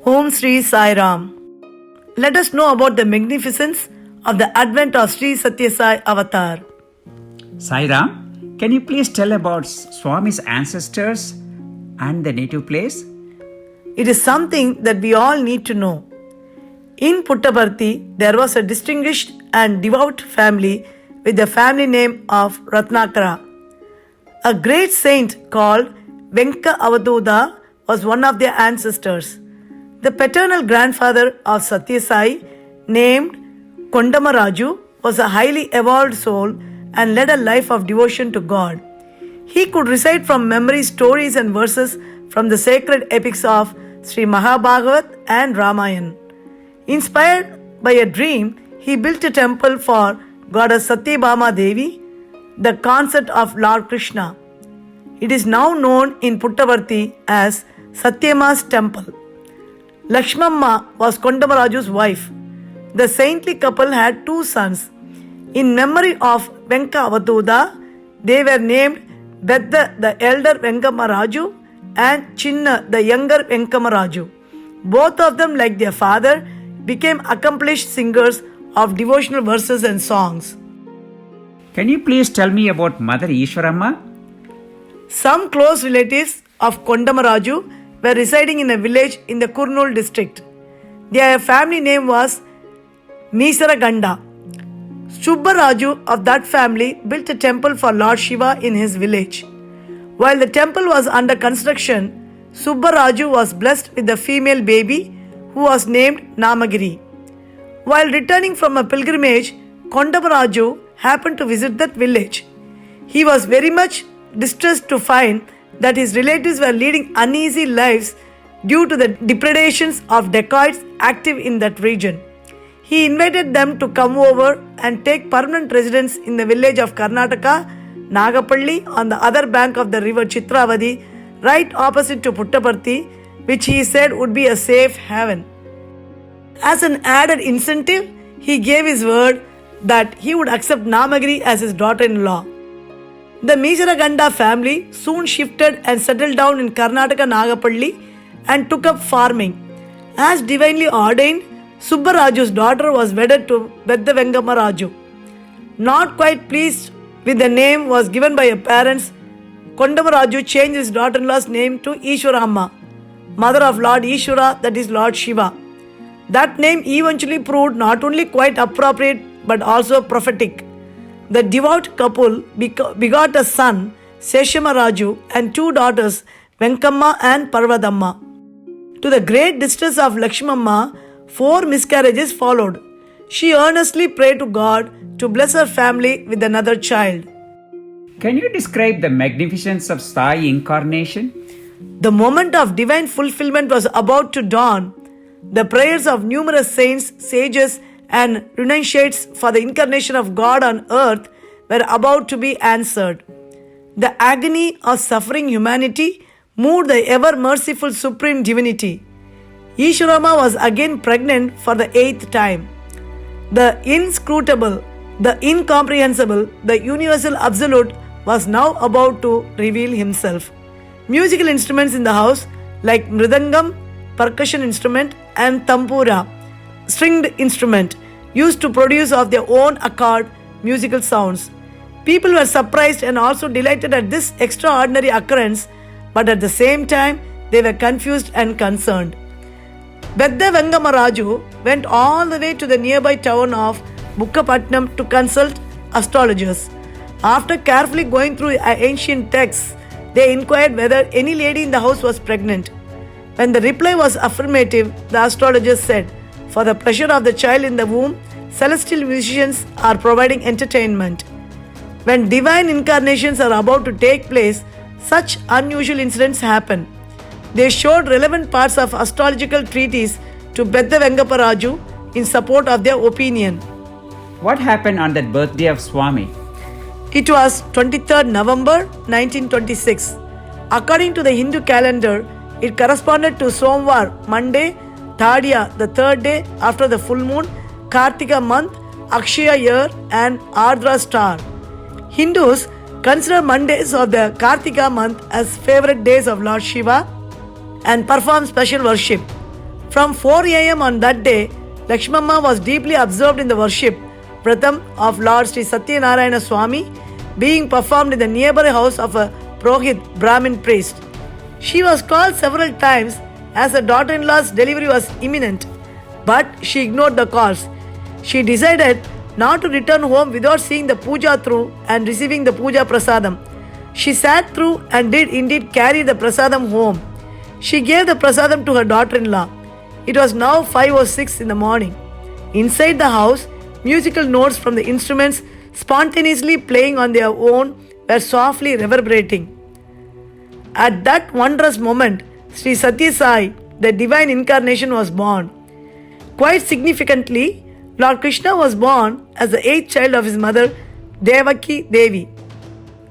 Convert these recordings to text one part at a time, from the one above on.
Om Sri Sai Ram. Let us know about the magnificence of the advent of Sri Satya Sai Avatar. Sai Ram, can you please tell about Swami's ancestors and the native place? It is something that we all need to know. In Puttaparthi, there was a distinguished and devout family with the family name of Ratnakara. A great saint called Venka Avaduda was one of their ancestors. The paternal grandfather of Satya Sai, named Kondamaraju, was a highly evolved soul and led a life of devotion to God. He could recite from memory stories and verses from the sacred epics of Sri Mahabhagavat and Ramayana. Inspired by a dream, he built a temple for goddess Satyabhama Devi, the consort of Lord Krishna. It is now known in Puttaparthi as Satyama's temple. Lakshmamma was Kondamaraju's wife. The saintly couple had two sons. In memory of Venka Avaduda, they were named Bedda the elder Venkamaraju and Chinna the younger Venkamaraju. Both of them, like their father, became accomplished singers of devotional verses and songs. Can you please tell me about Mother Ishwaramma? Some close relatives of Kondamaraju were residing in a village in the Kurnool district. Their family name was Misaraganda. Subbaraju of that family built a temple for Lord Shiva in his village. While the temple was under construction, Subbaraju was blessed with a female baby who was named Namagiri. While returning from a pilgrimage, Kondamaraju happened to visit that village. He was very much distressed to find that his relatives were leading uneasy lives due to the depredations of dacoits active in that region. He invited them to come over and take permanent residence in the village of Karnataka, Nagapalli, on the other bank of the river Chitravadi, right opposite to Puttaparthi, which he said would be a safe haven. As an added incentive, he gave his word that he would accept Namagiri as his daughter-in-law. The Misaraganda family soon shifted and settled down in Karnataka Nagapalli and took up farming. As divinely ordained, Subbaraju's daughter was wedded to Bedda Venkamaraju. Not quite pleased with the name was given by her parents, Kondamaraju changed his daughter-in-law's name to Ishwaramma, mother of Lord Ishwara, that is Lord Shiva. That name eventually proved not only quite appropriate but also prophetic. The devout couple begot a son, Seshamaraju, and two daughters, Venkamma and Parvadamma. To the great distress of Lakshmamma, 4 miscarriages followed. She earnestly prayed to God to bless her family with another child. Can you describe the magnificence of Sai incarnation? The moment of divine fulfillment was about to dawn. The prayers of numerous saints, sages, and renunciates for the incarnation of God on earth were about to be answered. The agony of suffering humanity moved the ever merciful Supreme Divinity. Ishwarama was again pregnant for the 8th time. The inscrutable, the incomprehensible, the universal absolute was now about to reveal himself. Musical instruments in the house like mridangam, percussion instrument, and tampura, stringed instrument, used to produce of their own accord musical sounds. People were surprised and also delighted at this extraordinary occurrence, but at the same time they were confused and concerned. Bedda Venkamaraju went all the way to the nearby town of Bukkapatnam to consult astrologers. After carefully going through ancient texts, they inquired whether any lady in the house was pregnant. When the reply was affirmative, the astrologers said, "For the pleasure of the child in the womb, celestial musicians are providing entertainment." When divine incarnations are about to take place, such unusual incidents happen. They showed relevant parts of astrological treatise to Bedda Venkamaraju in support of their opinion. What happened on that birthday of Swami? It was 23rd November 1926. According to the Hindu calendar, it corresponded to Somvar, Monday, Thadiya, the 3rd day after the full moon, Kartika month, Akshaya year, and Ardra star. Hindus consider Mondays of the Kartika month as favorite days of Lord Shiva and perform special worship. From 4 a.m. on that day, Lakshmamma was deeply absorbed in the worship Vratam of Lord Sri Satyanarayana Swami being performed in the nearby house of a Prohit Brahmin priest. She was called several times as her daughter-in-law's delivery was imminent, but she ignored the calls. She decided not to return home without seeing the puja through and receiving the puja prasadam. She sat through and did indeed carry the prasadam home. She gave the prasadam to her daughter-in-law. It was now 5:06 in the morning. Inside the house, musical notes from the instruments spontaneously playing on their own were softly reverberating. At that wondrous moment, Sri Satya Sai, the divine incarnation, was born. Quite significantly, Lord Krishna was born as the 8th child of his mother, Devaki Devi.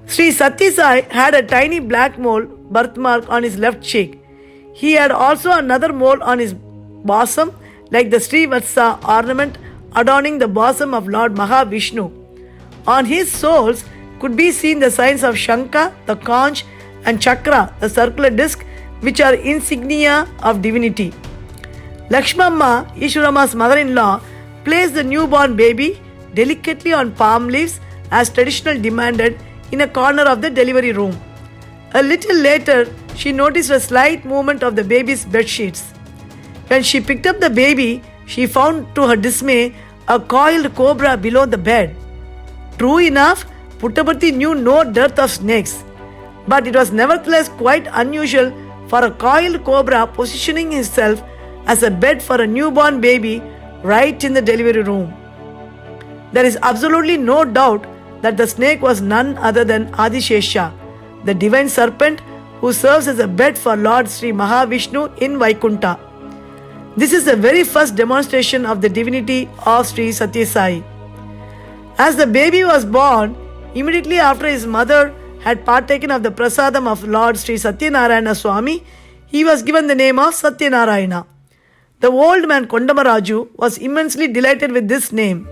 Sri Satya Sai had a tiny black mole birthmark on his left cheek. He had also another mole on his bosom, like the Srivatsa ornament adorning the bosom of Lord Mahavishnu. On his soles could be seen the signs of Shankha, the conch, and Chakra, the circular disc, which are insignia of divinity. Lakshmamma, Ishwarama's mother-in-law, placed the newborn baby delicately on palm leaves as traditional demanded in a corner of the delivery room. A little later, she noticed a slight movement of the baby's bed sheets. When she picked up the baby, she found to her dismay a coiled cobra below the bed. True enough, Puttaparthi knew no dearth of snakes, but it was nevertheless quite unusual for a coiled cobra positioning itself as a bed for a newborn baby right in the delivery room. There is absolutely no doubt that the snake was none other than Adishesha, the divine serpent who serves as a bed for Lord Sri Mahavishnu in Vaikunta. This is the very first demonstration of the divinity of Sri Satya Sai. As the baby was born, immediately after his mother had partaken of the prasadam of Lord Sri Satyanarayana Swami, he was given the name of Satyanarayana. The old man Kondamaraju was immensely delighted with this name,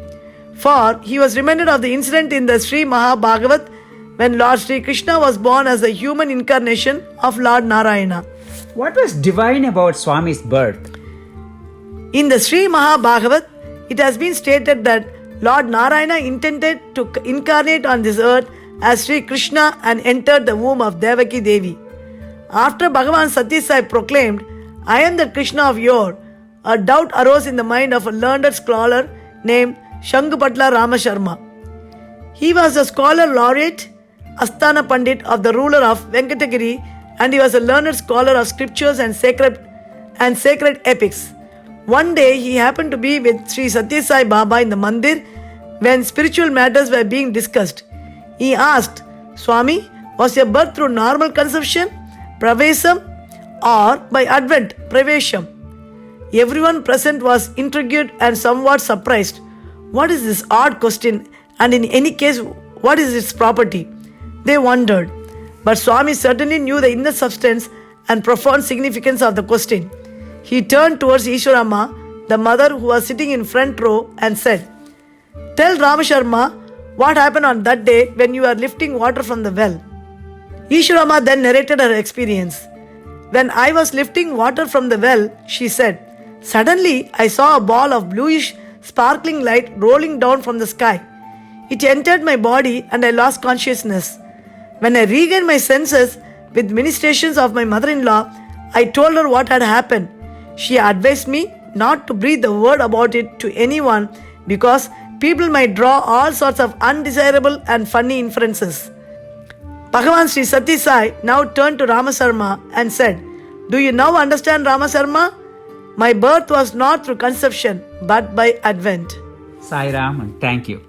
for he was reminded of the incident in the Sri Mahabhagavat when Lord Sri Krishna was born as the human incarnation of Lord Narayana. What was divine about Swami's birth? In the Sri Mahabhagavat, it has been stated that Lord Narayana intended to incarnate on this earth as Sri Krishna and entered the womb of Devaki Devi. After Bhagavan Satya Sai proclaimed, "I am the Krishna of yore," a doubt arose in the mind of a learned scholar named Shangupatla Ramasharma. He was a scholar laureate, Asthana Pandit of the ruler of Venkatagiri, and he was a learned scholar of scriptures and sacred epics. One day he happened to be with Sri Satya Sai Baba in the mandir when spiritual matters were being discussed. He asked, "Swami, was your birth through normal conception, pravesam, or by advent, pravesham?" Everyone present was intrigued and somewhat surprised. What is this odd question, and in any case, what is its property? They wondered. But Swami certainly knew the inner substance and profound significance of the question. He turned towards Ishwarama, the mother who was sitting in front row, and said, "Tell Ramasharma what happened on that day when you were lifting water from the well." Ishwarama then narrated her experience. "When I was lifting water from the well," she said, "suddenly I saw a ball of bluish sparkling light rolling down from the sky. It entered my body and I lost consciousness. When I regained my senses with ministrations of my mother-in-law, I told her what had happened. She advised me not to breathe a word about it to anyone because people might draw all sorts of undesirable and funny inferences." Bhagavan Sri Satya Sai now turned to Ramasarma and said, "Do you now understand, Ramasarma? My birth was not through conception but by advent." Sai Ram, and thank you.